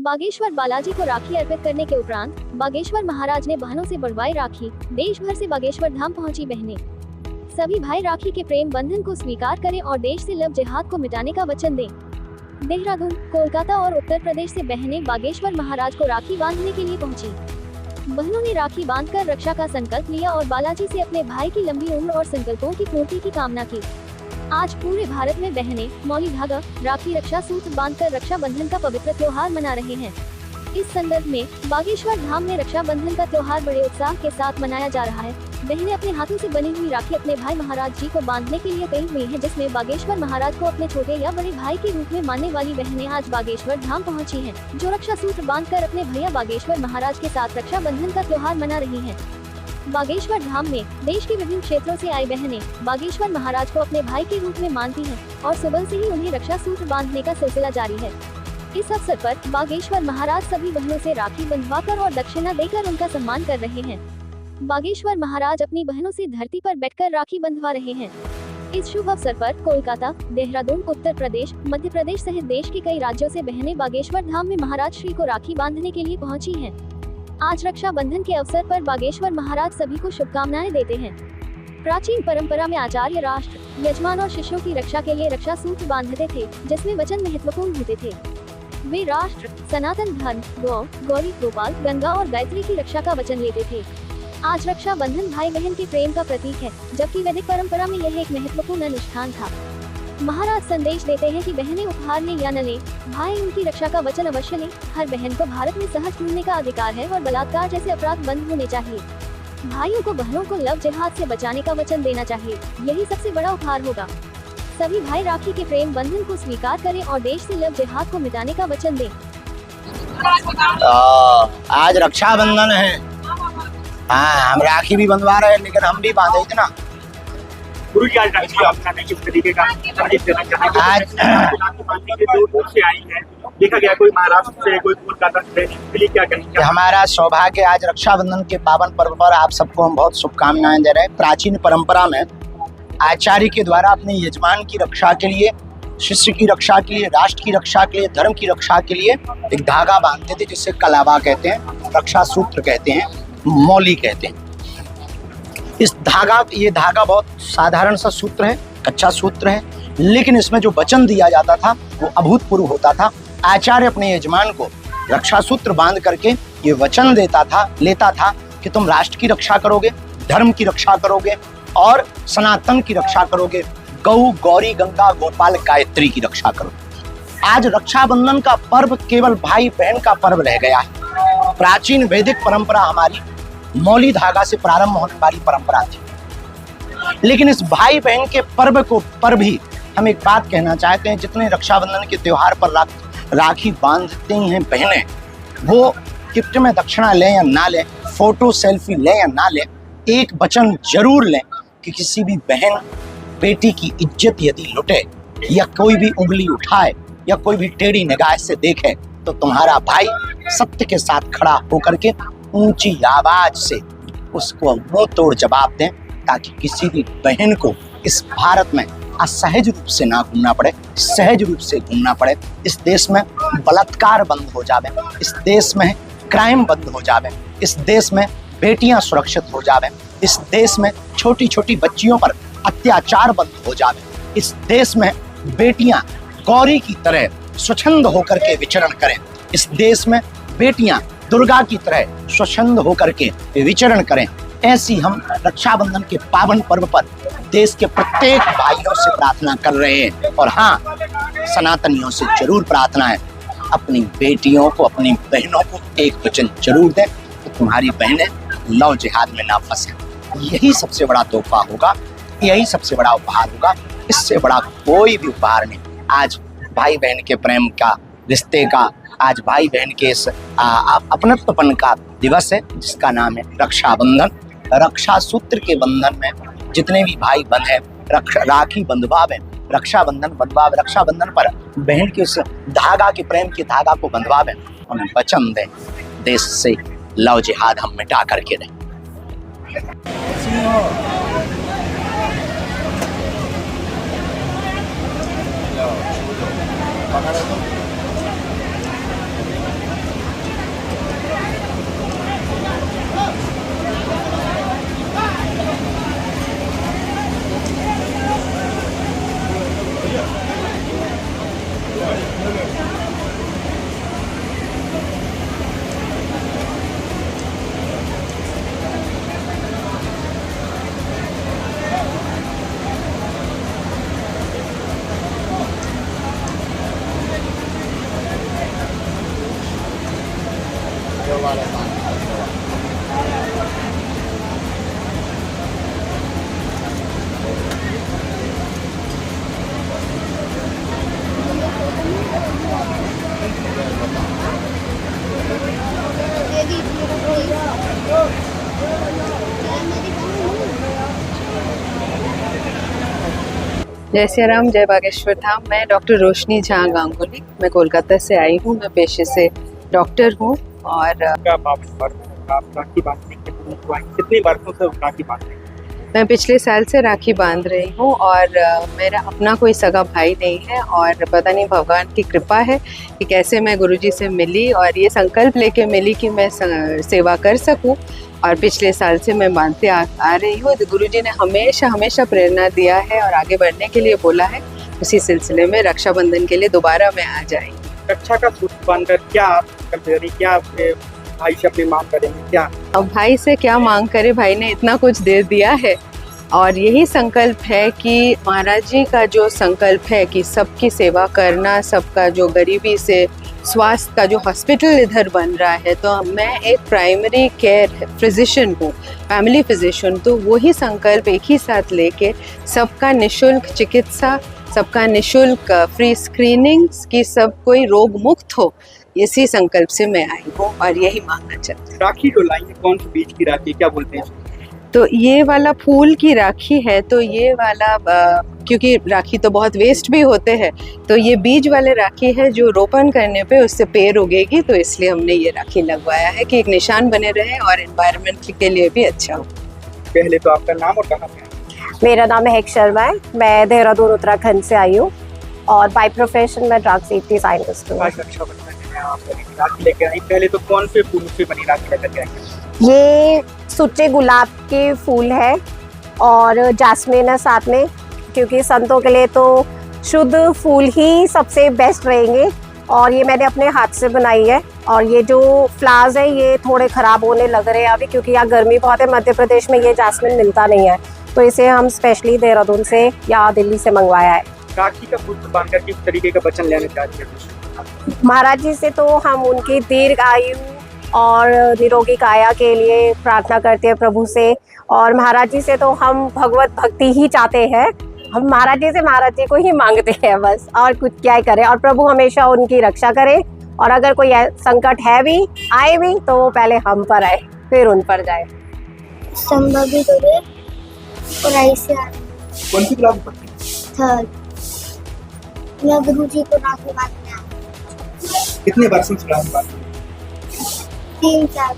बागेश्वर बालाजी को राखी अर्पित करने के उपरांत बागेश्वर महाराज ने बहनों से बढ़वाई राखी। देश भर से बागेश्वर धाम पहुंची बहनें। सभी भाई राखी के प्रेम बंधन को स्वीकार करें और देश से लव जिहाद को मिटाने का वचन दें। देहरादून, कोलकाता और उत्तर प्रदेश से बहनें बागेश्वर महाराज को राखी बांधने के लिए पहुंची। बहनों ने राखी बांधकर रक्षा का संकल्प लिया और बालाजी से अपने भाई की लंबी उम्र और संकल्पों की पूर्ति की कामना की। आज पूरे भारत में बहनें मौली धागा, राखी, रक्षा सूत्र बांधकर रक्षा बंधन का पवित्र त्योहार मना रहे हैं। इस संदर्भ में बागेश्वर धाम में रक्षा बंधन का त्योहार बड़े उत्साह के साथ मनाया जा रहा है। बहनें अपने हाथों से बनी हुई राखी अपने भाई महाराज जी को बांधने के लिए गई हुई हैं, जिसमें बागेश्वर महाराज को अपने छोटे या बड़े भाई के रूप में मानने वाली बहनें आज बागेश्वर धाम पहुंची हैं, जो रक्षा सूत्र बांधकर अपने भैया बागेश्वर महाराज के साथ रक्षा बंधन का त्योहार मना रही हैं। बागेश्वर धाम में देश के विभिन्न क्षेत्रों से आई बहनें बागेश्वर महाराज को अपने भाई के रूप में मानती हैं और सुबह से ही उन्हें रक्षा सूत्र बांधने का सिलसिला जारी है। इस अवसर पर बागेश्वर महाराज सभी बहनों से राखी बंधवाकर और दक्षिणा देकर उनका सम्मान कर रहे हैं। बागेश्वर महाराज अपनी बहनों से धरती पर बैठकर राखी बंधवा रहे हैं। इस शुभ अवसर पर कोलकाता, देहरादून, उत्तर प्रदेश, मध्य प्रदेश सहित देश के कई राज्यों से बहनें बागेश्वर धाम में महाराज श्री को राखी बांधने के लिए पहुंची हैं। आज रक्षा बंधन के अवसर पर बागेश्वर महाराज सभी को शुभकामनाएं देते हैं। प्राचीन परंपरा में आचार्य राष्ट्र, यजमान और शिष्यों की रक्षा के लिए रक्षा सूत्र बांधते थे, जिसमें वचन महत्वपूर्ण होते थे। वे राष्ट्र, सनातन धर्म, गौ, गौरी, गोपाल, गंगा और गायत्री की रक्षा का वचन लेते थे। आज रक्षा बंधन भाई बहन के प्रेम का प्रतीक है, जबकि वैदिक परंपरा में यह एक महत्वपूर्ण अनुष्ठान था। महाराज संदेश देते हैं कि बहनें उपहार लें या न लें, भाई उनकी रक्षा का वचन अवश्य लें। हर बहन को भारत में सहज घूमने का अधिकार है और बलात्कार जैसे अपराध बंद होने चाहिए। भाइयों को बहनों को लव जिहाद से बचाने का वचन देना चाहिए, यही सबसे बड़ा उपहार होगा। सभी भाई राखी के प्रेम बंधन को स्वीकार करें और देश से लव जिहाद को मिटाने का वचन दें। आज रक्षाबंधन है। हाँ, हम राखी भी बंधवा रहे हैं, लेकिन हम भी बांधे थे ना। गुरु जी, आज राखी आपने किस तरीके का संदेश देना चाहेंगे? आज दूर दूर से आई है, देखा गया कोई महाराष्ट्र से, कोई कोलकाता से, इसलिए क्या कहेंगे? हमारा सौभाग्य आज रक्षाबंधन के पावन पर्व पर आप सबको हम बहुत शुभकामनाएं दे रहे हैं। प्राचीन परंपरा में आचार्य के द्वारा अपने यजमान की रक्षा के लिए, शिष्य की रक्षा के लिए, राष्ट्र की रक्षा के लिए, धर्म की रक्षा के लिए एक धागा बांधते थे, जिसे कलावा कहते हैं, रक्षा सूत्र कहते हैं, मौली कहते हैं। ये धागा बहुत साधारण सा सूत्र है, कच्चा सूत्र है, लेकिन इसमें जो वचन दिया जाता था वो अभूतपूर्व होता था। आचार्य अपने यजमान को रक्षा सूत्र बांध करके ये वचन लेता था कि तुम राष्ट्र की रक्षा करोगे, धर्म की रक्षा करोगे और सनातन की रक्षा करोगे, गौ, गौरी, गंगा, गोपाल, गायत्री की रक्षा करोगे। आज रक्षाबंधन का पर्व केवल भाई बहन का पर्व रह गया है। प्राचीन वैदिक परंपरा हमारी मौली धागा से प्रारंभ होने वाली परंपरा थी, लेकिन इस भाई बहन के पर्व पर भी हम एक बात कहना चाहते हैं। जितने रक्षाबंधन के त्योहार पर राखी बांधती हैं बहनें, वो गिफ्ट में दक्षिणा लें या ना लें, फोटो सेल्फी लें या ना लें, एक वचन जरूर लें कि किसी भी बहन बेटी की इज्जत यदि लुटे या कोई भी उंगली उठाए या कोई भी टेढ़ी निगाह से देखे, तो तुम्हारा भाई सत्य के साथ खड़ा होकर के ऊंची आवाज से उसको मुंह तोड़ जवाब दें, ताकि किसी भी बहन को इस भारत में असहज रूप से ना घूमना पड़े, सहज रूप से घूमना पड़े। इस देश में बलात्कार बंद हो जावे, इस देश में क्राइम बंद हो जावे, इस देश में बेटियां सुरक्षित हो जावे, इस देश में छोटी छोटी बच्चियों पर अत्याचार बंद हो जावे, इस देश में बेटियां गौरी की तरह स्वच्छंद होकर के विचरण करें, इस देश में बेटियां दुर्गा की तरह स्वच्छंद होकर के विचरण करें। ऐसी हम रक्षाबंधन के पावन पर्व पर देश के प्रत्येक भाइयों से प्रार्थना कर रहे हैं। और हाँ, सनातनियों से जरूर प्रार्थना है, अपनी बेटियों को, अपनी बहनों को एक वचन जरूर दें कि तुम्हारी बहनें लव जिहाद में ना फंसे। यही सबसे बड़ा तोहफा होगा, यही सबसे बड़ा उपहार होगा। इससे बड़ा कोई भी उपहार नहीं। आज भाई बहन के प्रेम का, रिश्ते का, आज भाई बहन के इस अपनत्वपन का दिवस है, जिसका नाम है रक्षाबंधन। रक्षा सूत्र के बंधन में जितने भी भाई बंधे राखी बंधवावे, रक्षाबंधन बंधवावे, रक्षाबंधन पर बहन के उस धागा के प्रेम के धागा को बंधवावे, उन्हें वचन दें, देश से लव जिहाद हम मिटा करके रहें। जय सिया राम, जय बागेश्वर धाम। मैं डॉक्टर रोशनी झा गांगुली, मैं कोलकाता से आई हूँ। मैं पेशे से डॉक्टर हूँ और क्या आप राखी बांधने के कितनी वर्षों से राखी बांध रहे हैं? मैं पिछले साल से राखी बांध रही हूँ और मेरा अपना कोई सगा भाई नहीं है और पता नहीं भगवान की कृपा है कि कैसे मैं गुरुजी से मिली और ये संकल्प लेके मिली कि मैं सेवा कर सकूँ। और पिछले साल से मैं बांधते आ रही हूँ। गुरुजी ने हमेशा हमेशा प्रेरणा दिया है और आगे बढ़ने के लिए बोला है। उसी सिलसिले में रक्षाबंधन के लिए दोबारा मैं आ जाएंगी। रक्षा का सूत्र बांधकर क्या आप क्या आपके भाई से अपनी मांग करेंगे? क्या अब भाई से क्या मांग करे, भाई ने इतना कुछ दे दिया है और यही संकल्प है कि महाराज जी का जो संकल्प है कि सबकी सेवा करना, सबका जो गरीबी से स्वास्थ्य का जो हॉस्पिटल इधर बन रहा है, तो मैं एक प्राइमरी केयर फिजिशियन हूँ, फैमिली फिजिशियन, तो वही संकल्प एक ही साथ लेके सबका निशुल्क चिकित्सा, सबका निशुल्क फ्री स्क्रीनिंग की सब कोई रोग मुक्त हो, इसी संकल्प से मैं आई हूँ और यही मांगना चाहती हूँ। राखी जो लाई है कौन से बीज की राखी, क्या बोलते हैं? तो ये वाला फूल की राखी है। तो ये वाला क्योंकि राखी तो बहुत वेस्ट भी होते हैं, तो ये बीज वाले राखी है जो रोपण करने पे उससे पेड़ उगेगी, तो इसलिए हमने ये राखी लगवाया है कि एक निशान बने रहे और एनवायरनमेंट के लिए भी अच्छा हो। पहले तो आपका नाम और कहाँ से? मेरा नाम महक शर्मा है। मैं देहरादून उत्तराखंड से आई हूँ और बाय प्रोफेशन मैं ड्रग सेफ्टी साइंटिस्ट हूँ। आज रक्षाबंधन है, आप राखी लेके आई। पहले तो कौन से फूल से बनी राखी लेकर के आई? ये सुच्चे गुलाब के फूल है और जास्मिन है साथ में, क्योंकि संतों के लिए तो शुद्ध फूल ही सबसे बेस्ट रहेंगे। और ये मैंने अपने हाथ से बनाई है और ये जो फ्लावर्स है ये थोड़े ख़राब होने लग रहे हैं अभी, क्योंकि यहाँ गर्मी बहुत है। मध्य प्रदेश में ये जास्मिन मिलता नहीं है, तो इसे हम स्पेशली देहरादून से या दिल्ली से मंगवाया है। राखी का सूत्र बांधकर किस तरीके का वचन लेना चाहते हैं? महाराज जी से तो हम उनकी दीर्घ आयु और निरोगी काया के लिए प्रार्थना करते हैं प्रभु से, और महाराज जी से तो हम भगवत भक्ति ही चाहते हैं। हम महाराज जी से महाराज जी को ही मांगते हैं बस, और कुछ क्या ही करें। और प्रभु हमेशा उनकी रक्षा करे, और अगर कोई संकट है भी आए भी तो वो पहले हम पर आए फिर उन पर जाए। संभवी दुबे और ऐसे कौन सी क्लास पढ़ती? थर्ड। मैं गुरुजी को राखी बांधने आई। कितने वर्षों से राखी बांधती हैं? 3 साल।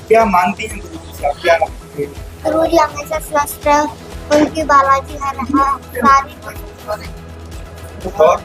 क्या मानती हैं गुरुजी से? क्या मानती हैं? गुरुजी हमेशा स्वस्थ रहे, उनकी बालाजी है रहा सारी। और